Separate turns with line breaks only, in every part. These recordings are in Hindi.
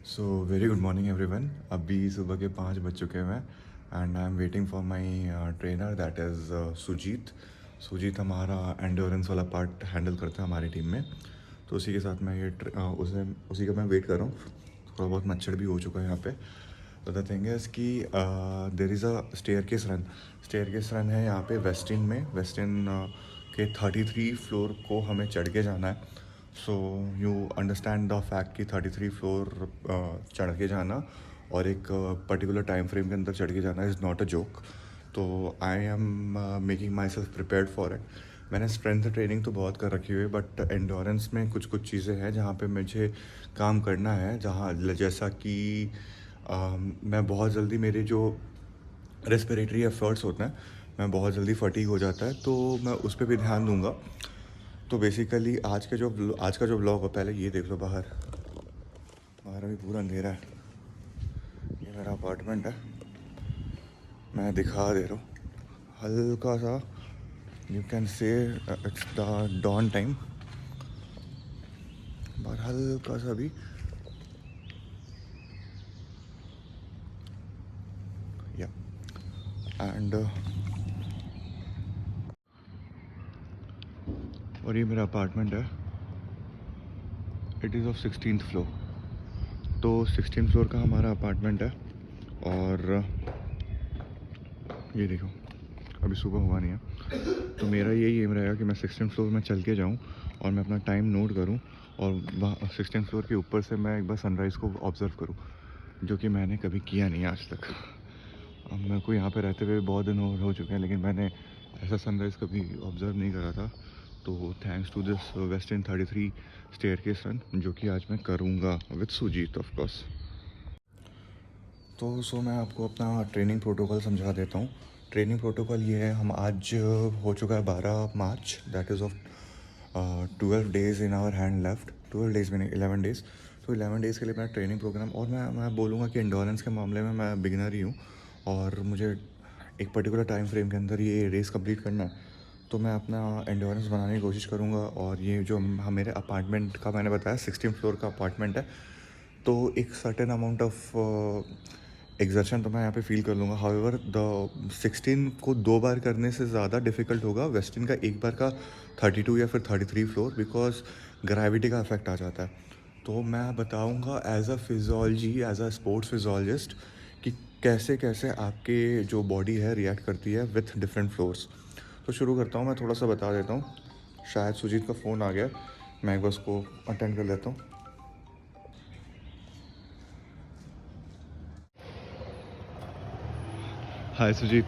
सो वेरी गुड मॉर्निंग एवरीवन। अभी सुबह के 5 बज चुके हैं and I am waiting for my trainer that is Sujeet. Sujeet हमारा एंडोरेंस वाला पार्ट हैंडल करता है हमारी टीम में, तो उसी के साथ मैं उसी का मैं वेट कर रहा हूँ। थोड़ा बहुत मच्छर भी हो चुका है यहाँ पे। तो द थिंग इज़ कि there is a staircase run है यहाँ पे वेस्टिन के 33 फ्लोर को हमें चढ़ के जाना है। So you understand the fact कि 33 फ्लोर चढ़ के जाना और एक पर्टिकुलर टाइम फ्रेम के अंदर चढ़ के जाना इज़ नॉट अ जोक। तो I am making myself prepared for it. मैंने स्ट्रेंथ ट्रेनिंग तो बहुत कर रखी हुई है, बट एंडोरेंस में कुछ कुछ चीज़ें हैं जहाँ पे मुझे काम करना है, जहाँ जैसा कि मैं बहुत जल्दी मेरे जो रेस्पिरेटरी एफर्ट्स होते हैं, मैं बहुत जल्दी फटीग हो जाता है, तो मैं उस पर भी ध्यान दूंगा। तो बेसिकली आज का जो व्लॉग है, पहले ये देख लो बाहर। बाहर अभी पूरा अंधेरा है। ये मेरा अपार्टमेंट है, मैं दिखा दे रहा हूँ हल्का सा। You can say it's the dawn time. बाहर हल्का सा भी या एंड और ये मेरा अपार्टमेंट है। It is of 16th floor. तो 16 फ्लोर का हमारा अपार्टमेंट है। और ये देखो, अभी सुबह हुआ नहीं है, तो मेरा यही एम रहेगा कि मैं 16 फ्लोर में चल के जाऊँ और मैं अपना टाइम नोट करूँ, और वहाँ 16 फ्लोर के ऊपर से मैं एक बार सनराइज़ को ऑब्ज़र्व करूँ, जो कि मैंने कभी किया नहीं आज तक। अब मेरे को यहाँ पे रहते हुए बहुत दिन हो चुके हैं, लेकिन मैंने ऐसा सनराइज़ कभी ऑब्ज़र्व नहीं करा था। तो thanks to this western 33 staircase run, जो कि आज मैं करूँगा विद सुजीत ऑफ कोर्स। तो मैं आपको अपना ट्रेनिंग प्रोटोकॉल समझा देता हूँ। ट्रेनिंग प्रोटोकॉल ये है, हम आज हो चुका है 12 March, that is of 12 days in our hand left. 12 days में नहीं, 11 डेज़। तो 11 डेज़ के लिए मेरा ट्रेनिंग प्रोग्राम, और मैं बोलूँगा कि इंडोरेंस के मामले में मैं बिगिनर ही हूँ, और मुझे एक पर्टिकुलर टाइम फ्रेम के अंदर ये रेस कंप्लीट करना है। तो मैं अपना एंडोरेंस बनाने की कोशिश करूँगा। और ये जो मेरे अपार्टमेंट का मैंने बताया 16 फ्लोर का अपार्टमेंट है, तो एक सर्टेन अमाउंट ऑफ एग्जर्शन तो मैं यहाँ पे फील कर लूँगा। हाउएवर द 16 को 2 बार करने से ज़्यादा डिफिकल्ट होगा वेस्टर्न का एक बार का 32 या फिर 33 फ्लोर, बिकॉज ग्रेविटी का इफेक्ट आ जाता है। तो मैं बताऊँगा as a physiology, as a sports physiologist, कि कैसे कैसे आपके जो बॉडी है रिएक्ट करती है विथ डिफरेंट फ्लोर्स। तो शुरू करता हूँ, मैं थोड़ा सा बता देता हूँ। शायद सुजीत का फ़ोन आ गया, मैं एक बार उसको अटेंड कर लेता हूँ। हाय सुजीत।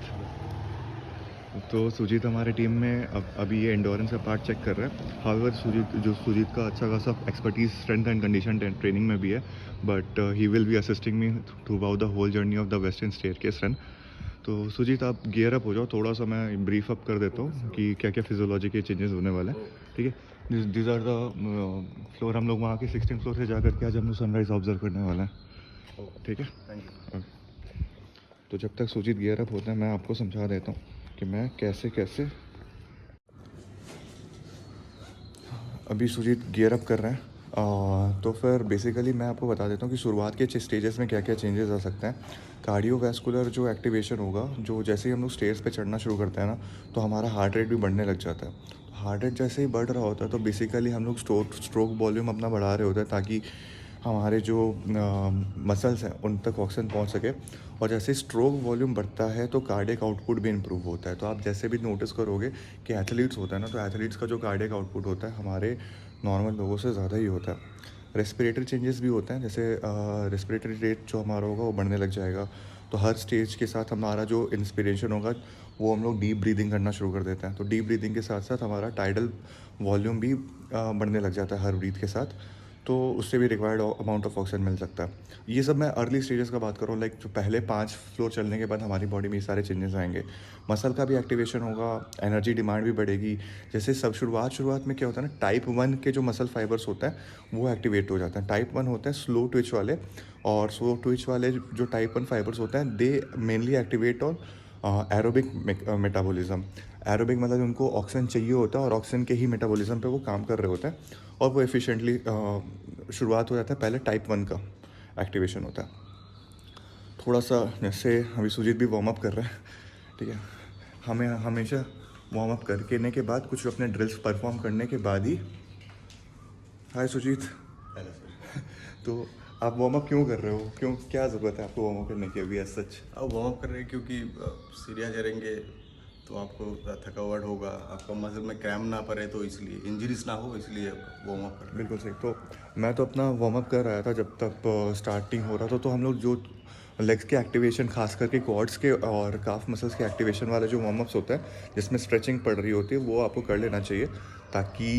तो सुजीत हमारे टीम में अभी ये एंडोरेंस का पार्ट चेक कर रहा है। हाउएवर सुजीत का अच्छा खासा expertise strength and condition training में भी है, but he will be assisting me throughout the whole journey of the western staircase run. तो सुजीत, आप गियर अप हो जाओ, थोड़ा सा मैं ब्रीफ अप कर देता हूँ कि क्या क्या फिजियोलॉजी के चेंजेस होने वाले हैं। ठीक है, दीज आर द फ्लोर। हम लोग वहाँ के 16 फ्लोर से जा करके आज हम लोग सनराइज़ ऑब्जर्व करने वाले हैं। ठीक है, थैंक यू। तो जब तक सुजीत गियर अप होता है, मैं आपको समझा देता हूँ कि मैं कैसे कैसे। अभी सुजीत गियर अप कर रहे हैं। तो फिर बेसिकली मैं आपको बता देता हूँ कि शुरुआत के स्टेजेस में क्या क्या चेंजेस आ सकते हैं। कार्डियोवैस्कुलर जो एक्टिवेशन होगा, जो जैसे ही हम लोग स्टेयर्स पे चढ़ना शुरू करते हैं ना, तो हमारा हार्ट रेट भी बढ़ने लग जाता है। हार्ट रेट जैसे ही बढ़ रहा होता है, तो बेसिकली हम लोग स्ट्रोक वॉल्यूम अपना बढ़ा रहे होते हैं, ताकि हमारे जो मसल्स हैं उन तक ऑक्सीजन पहुंच सके। और जैसे स्ट्रोक वॉल्यूम बढ़ता है, तो कार्डियक आउटपुट भी इंप्रूव होता है। तो आप जैसे भी नोटिस करोगे कि एथलीट्स होता है ना, तो एथलीट्स का जो कार्डियक आउटपुट होता है हमारे नॉर्मल लोगों से ज़्यादा ही होता है। रेस्पिरेटरी चेंजेस भी होते हैं, जैसे रेस्पिरेटरी रेट जो हमारा होगा वो बढ़ने लग जाएगा। तो हर स्टेज के साथ हमारा जो इंस्पिरेशन होगा, वो हम लोग डीप ब्रीदिंग करना शुरू कर देते हैं। तो डीप ब्रीदिंग के साथ साथ हमारा टाइडल वॉल्यूम भी बढ़ने लग जाता है हर ब्रीथ के साथ। तो उससे भी रिक्वायर्ड अमाउंट ऑफ ऑक्सीजन मिल सकता है। ये सब मैं अर्ली स्टेजेस का बात करूँ, लाइक जो पहले 5 फ्लोर चलने के बाद हमारी बॉडी में ये सारे चेंजेस आएंगे। मसल का भी एक्टिवेशन होगा, एनर्जी डिमांड भी बढ़ेगी। जैसे सब शुरुआत में क्या होता है ना, टाइप 1 के जो मसल फाइबर्स होते हैं वो एक्टिवेट हो जाते हैं। टाइप 1 होते हैं स्लो ट्विच वाले, और स्लो ट्विच वाले जो टाइप 1 फाइबर्स होते हैं, दे mainly activate on aerobic metabolism. Aerobic मतलब उनको ऑक्सीजन चाहिए होता है, और ऑक्सीजन के ही मेटाबॉलिज्म पे वो काम कर रहे होते हैं, और वो एफिशिएंटली शुरुआत हो जाता है पहले टाइप 1 का। एक्टिवेशन होता है। थोड़ा सा जैसे अभी सुजीत भी वार्म अप कर रहा है, ठीक है, हमें हमेशा वार्म अप करने के बाद कुछ अपने ड्रिल्स परफॉर्म करने के बाद ही। हाय सुजीत।
Hello sir.
तो आप वार्म अप क्यों कर रहे हो, क्यों, क्या ज़रूरत है आपको वार्म अप करने की अभी एज सच?
अब वार्म अप कर रहे हैं क्योंकि सीढ़ियाँ चढ़ेंगे तो आपको थकावट होगा, आपका मसल में क्रैम्प ना पड़े, तो इसलिए इंजरीज ना हो, इसलिए वार्म अप कर रहे हैं।
बिल्कुल सही। तो मैं तो अपना वार्म अप कर रहा था जब तक स्टार्टिंग हो रहा था। तो हम लोग जो लेग्स के एक्टिवेशन, खास करके क्वाड्स के और काफ मसल्स के एक्टिवेशन वाले जो वार्म अप्स होता है जिसमें स्ट्रेचिंग पड़ रही होती है, वो आपको कर लेना चाहिए, ताकि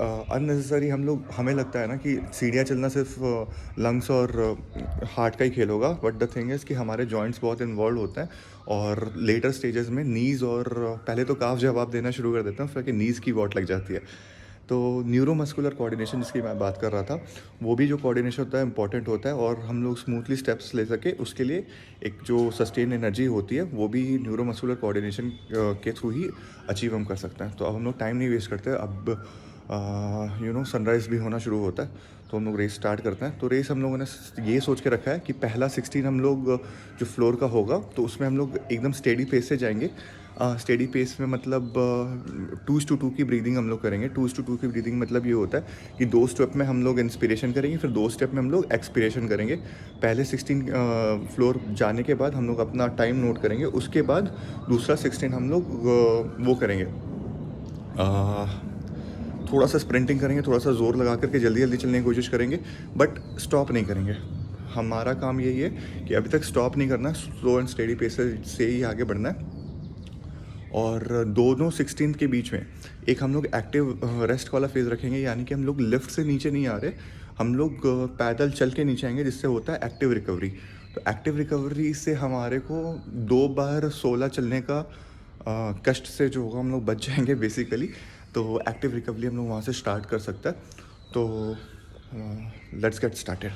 अननेसेसरी हमें लगता है ना कि सीढ़ियाँ चलना सिर्फ लंग्स और हार्ट का ही खेल होगा, बट द थिंग इज़ कि हमारे जॉइंट्स बहुत इन्वॉल्व होते हैं। और लेटर स्टेजेस में नीज़ और पहले तो काफ जवाब देना शुरू कर देते हैं, फिर कि नीज़ की वॉट लग जाती है। तो न्यूरोमस्कुलर कोऑर्डिनेशन जिसकी मैं बात कर रहा था, वो भी जो कोऑर्डिनेशन होता है इंपॉर्टेंट होता है, और हम लोग स्मूथली स्टेप्स ले सके उसके लिए एक जो सस्टेन एनर्जी होती है वो भी न्यूरोमस्कुलर कोऑर्डिनेशन के थ्रू ही अचीव हम कर सकते हैं। तो अब हम लोग टाइम नहीं वेस्ट करते, अब सनराइज़ भी होना शुरू होता है, तो हम लोग रेस स्टार्ट करते हैं। तो रेस हम लोगों ने ये सोच के रखा है कि पहला 16 हम लोग जो फ्लोर का होगा तो उसमें हम लोग एकदम स्टेडी पेस से जाएंगे। स्टेडी पेस में मतलब 2:2 की ब्रीदिंग हम लोग करेंगे। 2:2 की ब्रीदिंग मतलब ये होता है कि 2 स्टेप में हम लोग इंस्पिरेशन करेंगे, फिर 2 स्टेप में हम लोग एक्सपिरेशन करेंगे। पहले 16 फ्लोर जाने के बाद हम लोग अपना टाइम नोट करेंगे, उसके बाद दूसरा 16 हम लोग वो करेंगे, थोड़ा सा स्प्रिंटिंग करेंगे, थोड़ा सा ज़ोर लगा करके जल्दी जल्दी चलने की कोशिश करेंगे, बट स्टॉप नहीं करेंगे। हमारा काम यही है कि अभी तक स्टॉप नहीं करना, स्लो एंड स्टेडी पेस से ही आगे बढ़ना है। और दोनों 16 के बीच में एक हम लोग एक्टिव रेस्ट वाला फेज़ रखेंगे, यानी कि हम लोग लिफ्ट से नीचे नहीं आ रहे, हम लोग पैदल चल के नीचे आएंगे, जिससे होता है एक्टिव रिकवरी। तो एक्टिव रिकवरी से हमारे को 2 बार 16 चलने का कष्ट से जो होगा हम लोग बच जाएंगे बेसिकली। तो एक्टिव रिकवरी हम लोग वहाँ से स्टार्ट कर सकते हैं। तो लेट्स गेट स्टार्टेड।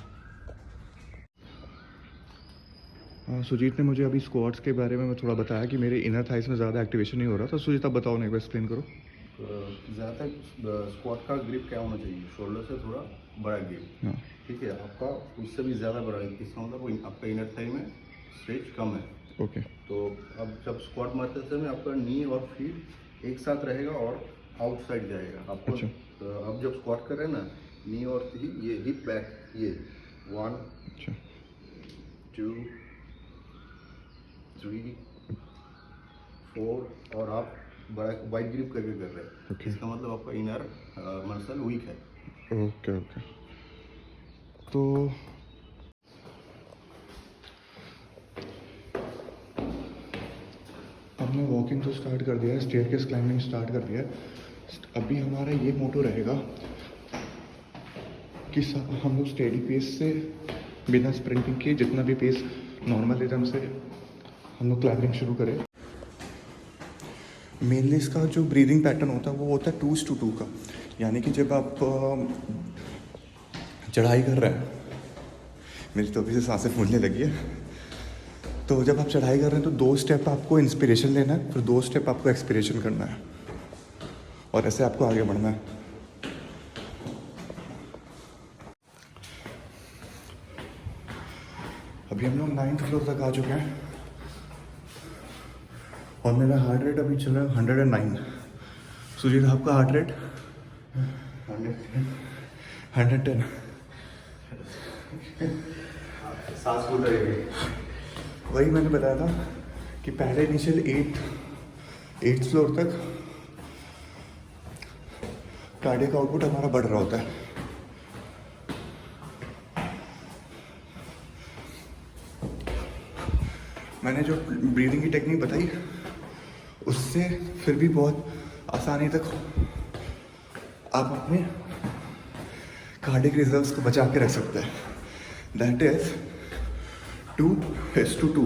सुजीत ने मुझे अभी स्क्वाट्स के बारे में थोड़ा बताया कि मेरे इनर थाइस में ज़्यादा एक्टिवेशन नहीं हो रहा था। सुजीत आप बताओ ना, एक बार एक्सप्लेन करो।
ज़्यादातर स्क्वाट का ग्रिप क्या होना चाहिए, शोल्डर से थोड़ा बड़ा ग्रिप।
हाँ,
ठीक है, आपका उससे भी ज़्यादा बड़ा है, इसका मतलब आपका इनर थाई में स्ट्रेच कम है।
ओके।
तो अब जब स्क्वाट मारते समय आपका नी और फीट एक साथ रहेगा और आउटसाइड जाएगा आपको।
अच्छा।
तो अब जब स्क्वाट कर रहे हैं ना, नी और ये हिप बैक, ये 1
अच्छा।
2 3 4 और आप बड़ा वाइड ग्रिप करके कर रहे हैं।
Okay.
इसका मतलब आपका इनर मसल वीक है।
Okay okay. तो हमने वॉकिंग तो स्टार्ट कर दिया है, स्टेयरकेस क्लाइंबिंग स्टार्ट कर दिया है। अभी हमारा ये मोटो रहेगा कि हम लोग स्टेडी पेस से, बिना स्प्रिंटिंग के, जितना भी पेस नॉर्मल रिदम से हम लोग क्लाइंबिंग शुरू करें। मेनली इसका जो ब्रीदिंग पैटर्न होता है वो होता है 2:2 का, यानी कि जब आप चढ़ाई कर रहे हैं, मेरी तो अभी से सांसें फूलने लगी है। तो जब आप चढ़ाई कर रहे हैं तो 2 स्टेप आपको इंस्पिरेशन लेना है, फिर 2 स्टेप आपको एक्सपिरेशन करना है, और ऐसे आपको आगे बढ़ना है। अभी हम लोग 9th फ्लोर तक आ चुके हैं और मेरा हार्ट रेट अभी चल रहा है 109। सुजीत आपका हार्ट रेट? 110।
सांस फूल रही है।
वही मैंने बताया था कि पहले इनिशियल 8th फ्लोर तक कार्डियक आउटपुट हमारा बढ़ रहा होता है। मैंने जो ब्रीदिंग की टेक्निक बताई उससे फिर भी बहुत आसानी तक आप अपने कार्डियक रिजर्व्स को बचा के रख सकते हैं। That is 2:2।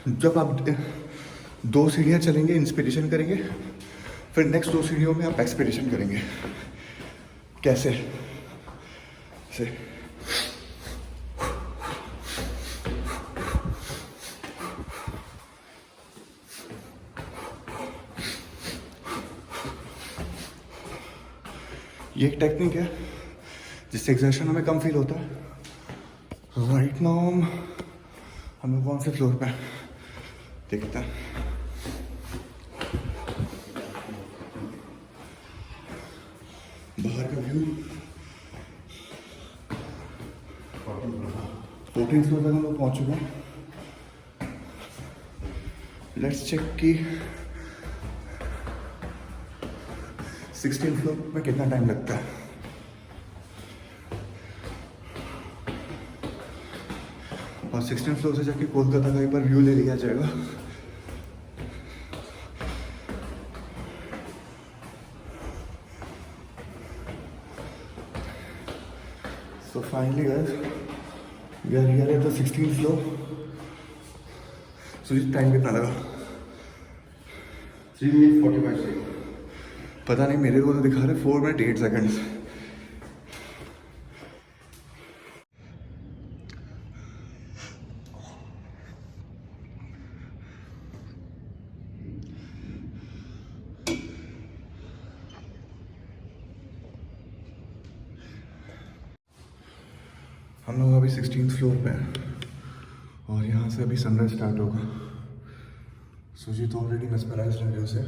जब आप 2 सीढ़ियाँ चलेंगे, इंस्पिरेशन करेंगे, फिर नेक्स्ट 2 सीढ़ियों में आप एक्सपिरेशन करेंगे। कैसे? से ये एक टेक्निक है जिससे एक्सर्शन हमें कम फील होता है। राइट नाउ हम लोग कौन से फ्लोर पे हैं देखते हैं। बाहर का व्यू 14 फ्लोर तक हम लोग पहुँच चुके हैं। लेट्स चेक कि 16 फ्लोर में कितना टाइम लगता है। और 16 फ्लोर से जाके कोलकाता का एक बार व्यू ले लिया जाएगा। So finally guys, we are here at the 16th floor. So this time कितना लगा?
3 minutes 45 seconds.
पता नहीं, मेरे को तो दिखा रहे 4 मिनट 8 सेकंड्स। हम लोग अभी 16th फ्लोर पे हैं और यहाँ से अभी सनराइज स्टार्ट होगा। सुजीत ऑलरेडी मेस्मराइज्ड है व्यू से।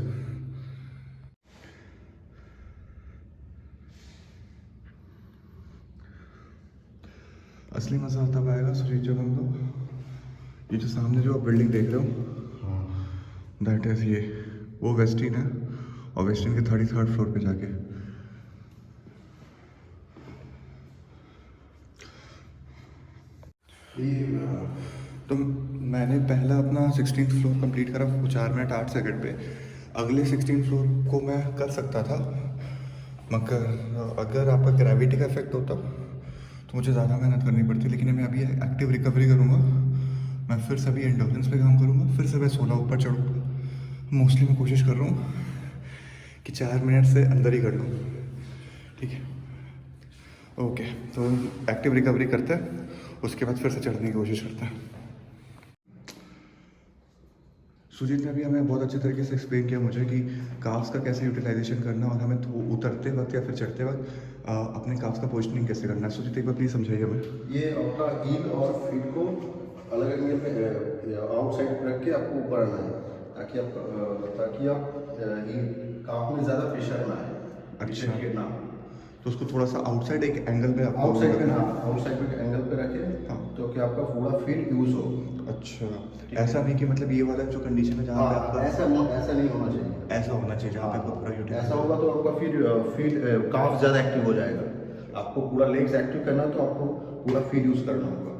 असली मजा तब आएगा सुजीत जब हम लोग ये जो सामने जो आप बिल्डिंग देख रहे हो दैट इज ये वो वेस्टिन है और वेस्टिन के 33rd फ्लोर पे जाके तो मैंने पहला अपना 16th फ्लोर कंप्लीट करा 4 मिनट 8 सेकंड पे। अगले 16th फ्लोर को मैं कर सकता था, मगर अगर आपका ग्रेविटी का इफेक्ट होता तो मुझे ज़्यादा मेहनत करनी पड़ती। लेकिन मैं अभी एक्टिव रिकवरी करूँगा, मैं फिर से अभी एंडोरेंस पे काम करूँगा, फिर से मैं 16 ऊपर चढ़ूँगा। मोस्टली मैं कोशिश कर रहा हूँ कि 4 मिनट से अंदर ही कर लूँ। ठीक है, ओके। तो एक्टिव रिकवरी करते हैं, उसके बाद फिर से चढ़ने की कोशिश करते हैं। सुजीत ने अभी हमें बहुत अच्छे तरीके से एक्सप्लेन किया मुझे कि काफ्स का कैसे यूटिलाइजेशन करना और हमें उतरते वक्त या फिर चढ़ते वक्त अपने काफ्स का पोजिशनिंग कैसे करना है। सुजीत एक बार प्लीज़ समझाइए हमें।
ये आपका हील और फीट को अलग एंगल पे आउटसाइड रख के आपको ऊपर आना है, ताकि आप हील काफ में ज़्यादा प्रेशर ना आए।
अच्छा,
ना
तो उसको थोड़ा सा आउटसाइड एक एंगल पे आपको
आउटसाइड पे एंगल पे रखें।
हाँ,
तो कि आपका पूरा फीट यूज हो।
अच्छा, ऐसा नहीं कि मतलब ये वाला जो कंडीशन है जहाँ पे आपका
ऐसा नहीं होना चाहिए।
ऐसा होना चाहिए जहाँ पे आपका पूरा यूटिलाइज।
ऐसा होगा तो आपका फीट काफ ज़्यादा एक्टिव हो जाएगा। आपको पूरा लेग्स एक्टिव करना है तो आपको पूरा फीट यूज़ करना होगा।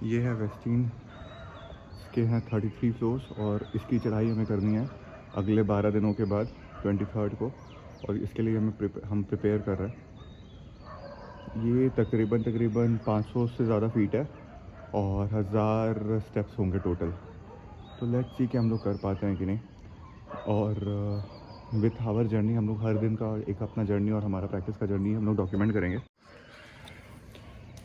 ये है वेस्टिन के हैं 33 फ्लोर्स और इसकी चढ़ाई हमें करनी है अगले 12 दिनों के बाद 23rd को, और इसके लिए हम प्रिपेयर कर रहे हैं। ये तकरीबन 500 से ज़्यादा फीट है और 1000 स्टेप्स होंगे टोटल। तो लेट्स सी कि हम लोग कर पाते हैं कि नहीं। और विथ आवर जर्नी हम लोग हर दिन का एक अपना जर्नी और हमारा प्रैक्टिस का जर्नी हम लोग डॉक्यूमेंट करेंगे।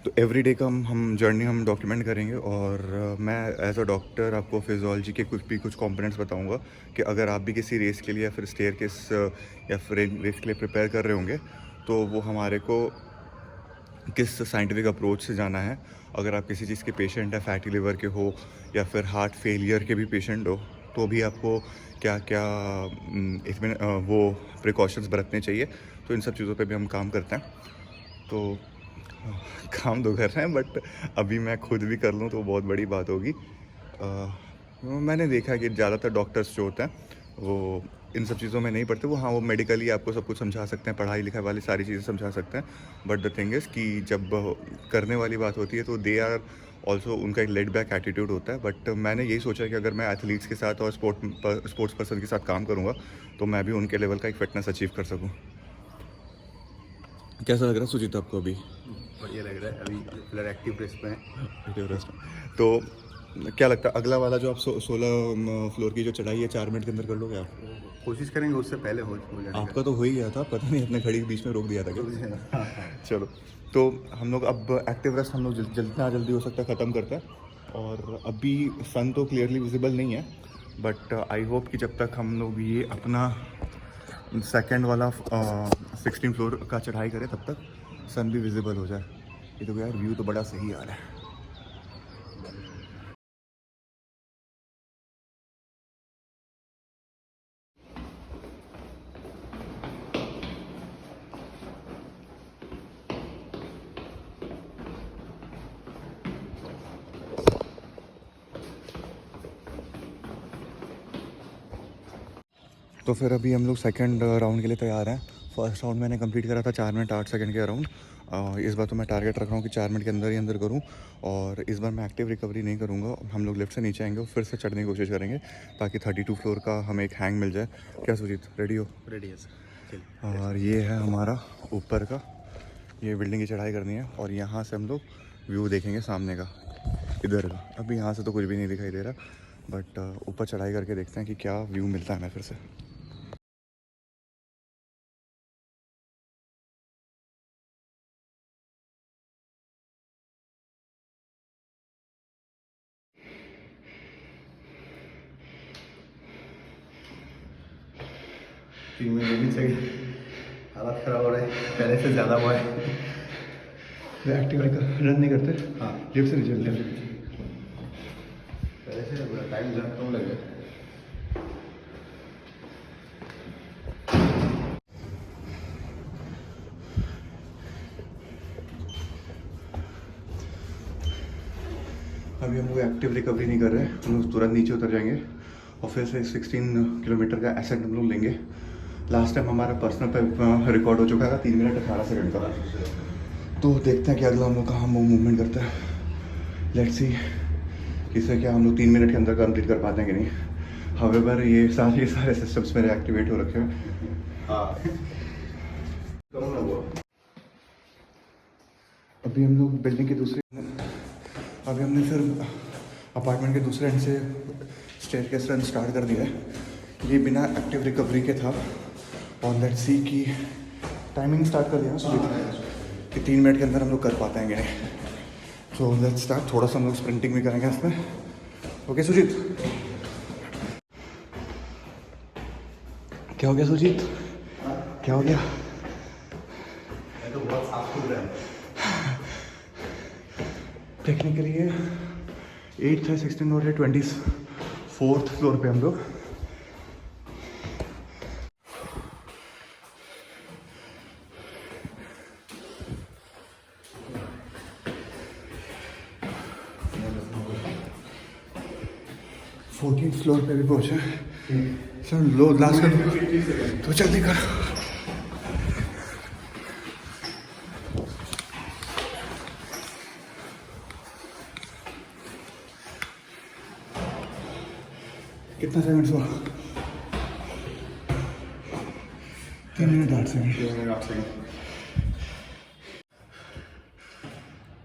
तो एवरी डे का हम जर्नी हम डॉक्यूमेंट करेंगे। और मैं एज अ डॉक्टर आपको फिजियोलॉजी के कुछ कंपोनेंट्स बताऊंगा कि अगर आप भी किसी रेस के लिए या फिर स्टेयरकेस या फिर रेस के लिए प्रिपेयर कर रहे होंगे तो वो हमारे को किस साइंटिफिक अप्रोच से जाना है। अगर आप किसी चीज़ के पेशेंट है, फैटी लिवर के हो या फिर हार्ट फेलियर के भी पेशेंट हो, तो भी आपको क्या क्या इसमें वो प्रिकॉशंस बरतने चाहिए। तो इन सब चीज़ों पे भी हम काम करते हैं। तो काम तो कर रहे हैं, बट अभी मैं खुद भी कर लूँ तो बहुत बड़ी बात होगी। मैंने देखा है कि ज़्यादातर डॉक्टर्स जो होते हैं वो इन सब चीज़ों में नहीं पढ़ते। वो मेडिकली आपको सब कुछ समझा सकते हैं, पढ़ाई लिखाई वाली सारी चीज़ें समझा सकते हैं। बट द थिंग इज़ कि जब करने वाली बात होती है तो दे आर ऑल्सो, उनका एक लेड बैक एटीट्यूड होता है। बट मैंने यही सोचा कि अगर मैं एथलीट्स के साथ और स्पोर्ट्स पर्सन के साथ काम करूँगा तो मैं भी उनके लेवल का एक फिटनेस अचीव कर सकूँ। कैसा लग रहा है सुजीत आपको अभी?
बढ़िया लग रहा है। अभी फिलहाल एक्टिव रेस पे हैं।
तो क्या लगता है अगला वाला जो आप 16 फ्लोर की जो चढ़ाई है 4 मिनट के अंदर कर लोगे आप?
कोशिश करेंगे उससे पहले हो जाने का।
आपका तो हो ही गया था, पता नहीं अपने घड़ी के बीच में रोक दिया था क्या?
हाँ, हाँ।
चलो, तो हम लोग अब एक्टिव रेस्ट हम लोग जितना जल्दी हो सकता है ख़त्म करते हैं। और अभी सन तो क्लियरली विजिबल नहीं है, बट आई होप कि जब तक हम लोग ये अपना सेकंड वाला 16 फ्लोर का चढ़ाई करें तब तक सन भी विजिबल हो जाए। ये तो यार व्यू तो बड़ा सही आ रहा है। तो फिर अभी हम लोग सेकंड राउंड के लिए तैयार हैं। फर्स्ट राउंड मैंने कंप्लीट करा था 4 मिनट 8 सेकंड के अराउंड। इस बार तो मैं टारगेट रख रहा हूँ कि 4 मिनट के अंदर ही अंदर करूँ। और इस बार मैं एक्टिव रिकवरी नहीं करूँगा, हम लोग लिफ्ट से नीचे आएंगे और फिर से चढ़ने की कोशिश करेंगे ताकि 32 फ्लोर का हमें एक हैंग मिल जाए। क्या सुजीत, रेडी हो?
रेडी है सर।
और ये है हमारा ऊपर का, ये बिल्डिंग की चढ़ाई करनी है और यहाँ से हम लोग व्यू देखेंगे सामने का, इधर का। अभी यहाँ से तो कुछ भी नहीं दिखाई दे रहा, बट ऊपर चढ़ाई करके देखते हैं कि क्या व्यू मिलता है हमें फिर से।
टीम में ये भी चाहिए, हालत ख़राब हो रहा है पहले से ज़्यादा हुआ है।
एक्टिव रन नहीं करते?
हाँ,
लिफ्ट से नीचे
पहले से टाइम ज़्यादा कम लगे।
अभी हम लोग एक्टिव रिकवरी नहीं कर रहे हैं, हम लोग तुरंत नीचे उतर जाएंगे और फिर से 16 किलोमीटर का एसेंट हम लोग लेंगे। लास्ट टाइम हमारा पर्सनल पे रिकॉर्ड हो चुका था 3 मिनट 18 सेकंड का। तो देखते हैं कि अगला हम लोग कहाँ मूवमेंट करता है। लेट्स सी इससे क्या हम लोग 3 मिनट के अंदर कंप्लीट कर पाते हैं कि नहीं। हावेवर ये सारे सिस्टम्स मेरे एक्टिवेट हो रखे हैं।
हाँ, कम ना हुआ।
अभी हम लोग बिल्डिंग के दूसरे, अभी हमने फिर अपार्टमेंट के दूसरे एंड से स्टेयरकेस रन स्टार्ट कर दिया है। ये बिना एक्टिव रिकवरी के था और लेट्स सी कि टाइमिंग स्टार्ट कर दिया ना सुबह कि 3 मिनट के अंदर हम लोग कर पाते हैं कि नहीं। So let's start. थोड़ा सा हम लोग स्प्रिंटिंग भी करेंगे इसमें। ओके सुजीत, क्या हो गया सुजीत, क्या हो गया?
मैं तो बहुत साफ सुथरा है।
टेक्निकली ये 8th है, 16 और 24th फ्लोर पे हम लोग। फोर्टीन फ्लोर पे भी पहुंचे सर। लो लास्ट कर तो जल्दी कर। कितना सेकंड हुआ? 3 मिनट 8 सेकंड।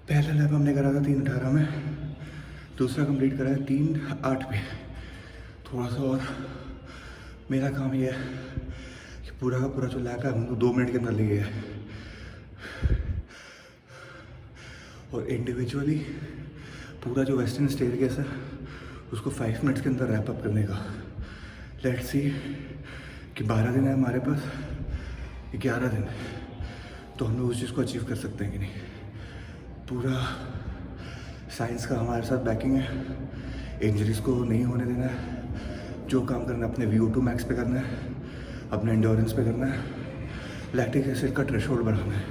पहला लैप हमने करा था 3:18 में, दूसरा कंप्लीट करा है 3:08 में। थोड़ा सा और मेरा काम ये है कि पूरा का पूरा जो लैप है हम लोग 2 मिनट के अंदर ले गए हैं और इंडिविजुअली पूरा जो वेस्टर्न स्टेयरकेस है उसको 5 मिनट्स के अंदर रैप अप करने का। लेट्स सी कि 12 दिन है हमारे पास, 11 दिन, तो हम लोग उस चीज़ को अचीव कर सकते हैं कि नहीं। पूरा साइंस का हमारे साथ बैकिंग है, इंजरीज को नहीं होने देना है। जो काम करना है अपने VO2 मैक्स पे करना है, अपने एंड्योरेंस पे करना है, लैक्टिक एसिड का थ्रेशोल्ड बढ़ाना है।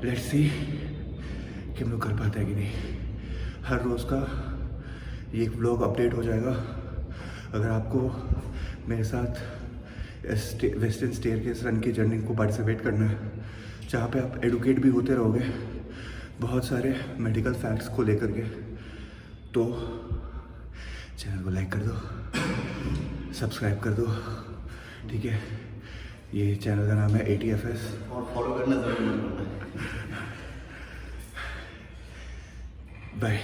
लेट्स सी कि हम लोग कर पाते हैं कि नहीं। हर रोज़ का ये एक व्लॉग अपडेट हो जाएगा। अगर आपको मेरे साथ वेस्टर्न स्टेयरकेस रन की जर्नी को पार्टिसिपेट करना है, जहाँ पे आप एडुकेट भी होते रहोगे बहुत सारे मेडिकल फैक्ट्स को लेकर के, तो चैनल को लाइक कर दो, सब्सक्राइब कर दो, ठीक है। ये चैनल का नाम है ATFS
और फॉलो करना ज़रूर।
बाय।